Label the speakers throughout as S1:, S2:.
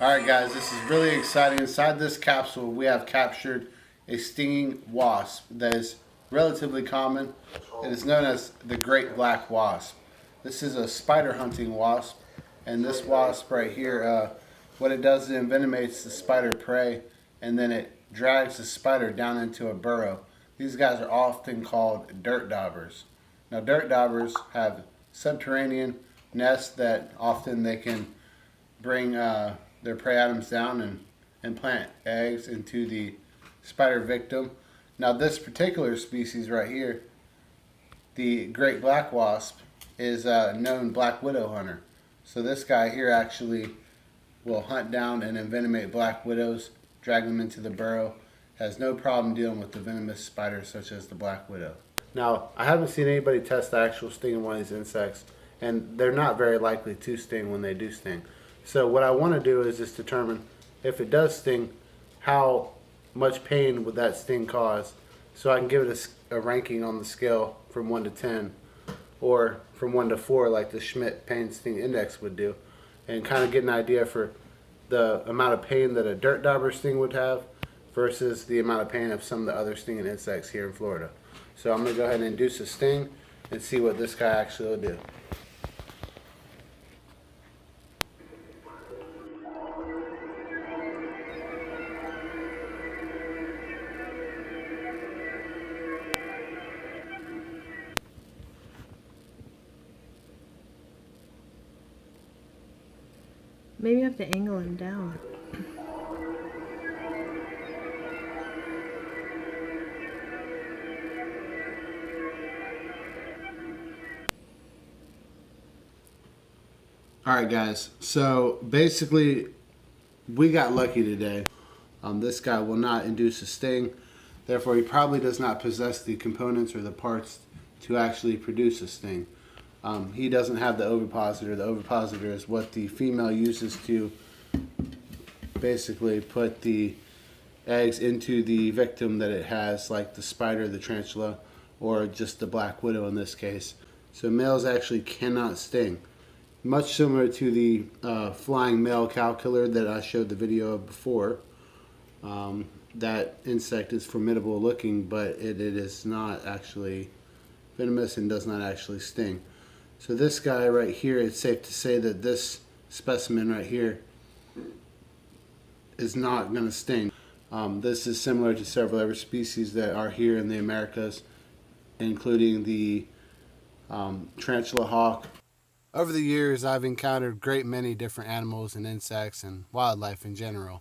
S1: Alright guys, this is really exciting. Inside this capsule we have captured a stinging wasp that is relatively common. It is known as the great black wasp. This is a spider hunting wasp, and this wasp right here, what it does is it envenomates the spider prey and then it drags the spider down into a burrow. These guys are often called dirt-dobbers. Now dirt-dobbers have subterranean nests that often they can bring their prey items down and plant eggs into the spider victim. Now this particular species right here, the great black wasp, is a known black widow hunter. So this guy here actually will hunt down and envenomate black widows, drag them into the burrow, has no problem dealing with the venomous spiders such as the black widow. Now I haven't seen anybody test the actual sting of one of these insects, and they're not very likely to sting when they do sting. So what I want to do is just determine if it does sting, how much pain would that sting cause, so I can give it a ranking on the scale from 1 to 10 or from 1 to 4 like the Schmidt Pain Sting Index would do, and kind of get an idea for the amount of pain that a dirt-dobber sting would have versus the amount of pain of some of the other stinging insects here in Florida. So I'm going to go ahead and induce a sting and see what this guy actually will do.
S2: Maybe you have to angle him down.
S1: Alright guys, so basically we got lucky today. This guy will not induce a sting, therefore he probably does not possess the components or the parts to actually produce a sting. He doesn't have the ovipositor. The ovipositor is what the female uses to basically put the eggs into the victim that it has, like the spider, the tarantula, or just the black widow in this case. So males actually cannot sting. Much similar to the flying male cow killer that I showed the video of before. That insect is formidable looking, but it is not actually venomous and does not actually sting. So this guy right here, it's safe to say that this specimen right here is not going to sting. This is similar to several other species that are here in the Americas, including the tarantula hawk. Over the years, I've encountered a great many different animals and insects and wildlife in general.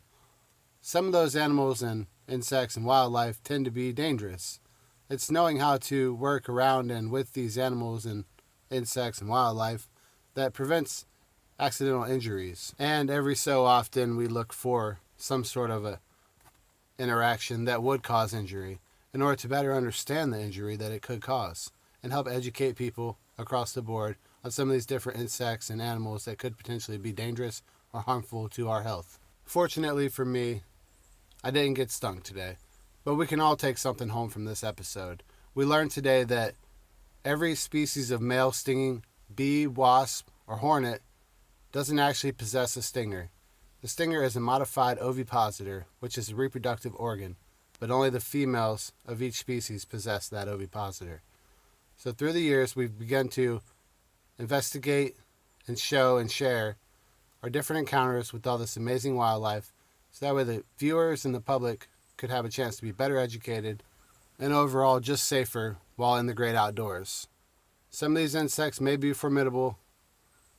S1: Some of those animals and insects and wildlife tend to be dangerous. It's knowing how to work around and with these animals and insects and wildlife that prevents accidental injuries. And every so often we look for some sort of a interaction that would cause injury in order to better understand the injury that it could cause and help educate people across the board on some of these different insects and animals that could potentially be dangerous or harmful to our health. Fortunately for me, I didn't get stung today, but we can all take something home from this episode. We learned today that every species of male stinging bee, wasp, or hornet doesn't actually possess a stinger. The stinger is a modified ovipositor, which is a reproductive organ, but only the females of each species possess that ovipositor. So through the years, we've begun to investigate and show and share our different encounters with all this amazing wildlife, so that way the viewers and the public could have a chance to be better educated and overall just safer while in the great outdoors. Some of these insects may be formidable.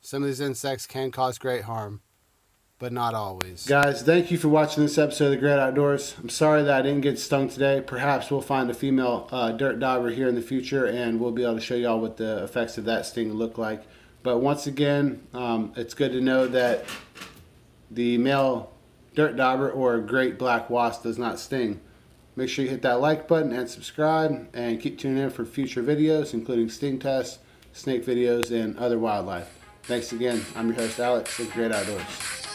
S1: Some of these insects can cause great harm, but not always. Guys, thank you for watching this episode of The Great Outdoors. I'm sorry that I didn't get stung today. Perhaps we'll find a female dirt-dobber here in the future, and we'll be able to show y'all what the effects of that sting look like. But once again, it's good to know that the male dirt-dobber or great black wasp does not sting. Make sure you hit that like button and subscribe, and keep tuning in for future videos, including sting tests, snake videos, and other wildlife. Thanks again. I'm your host, Alex, with Great Outdoors.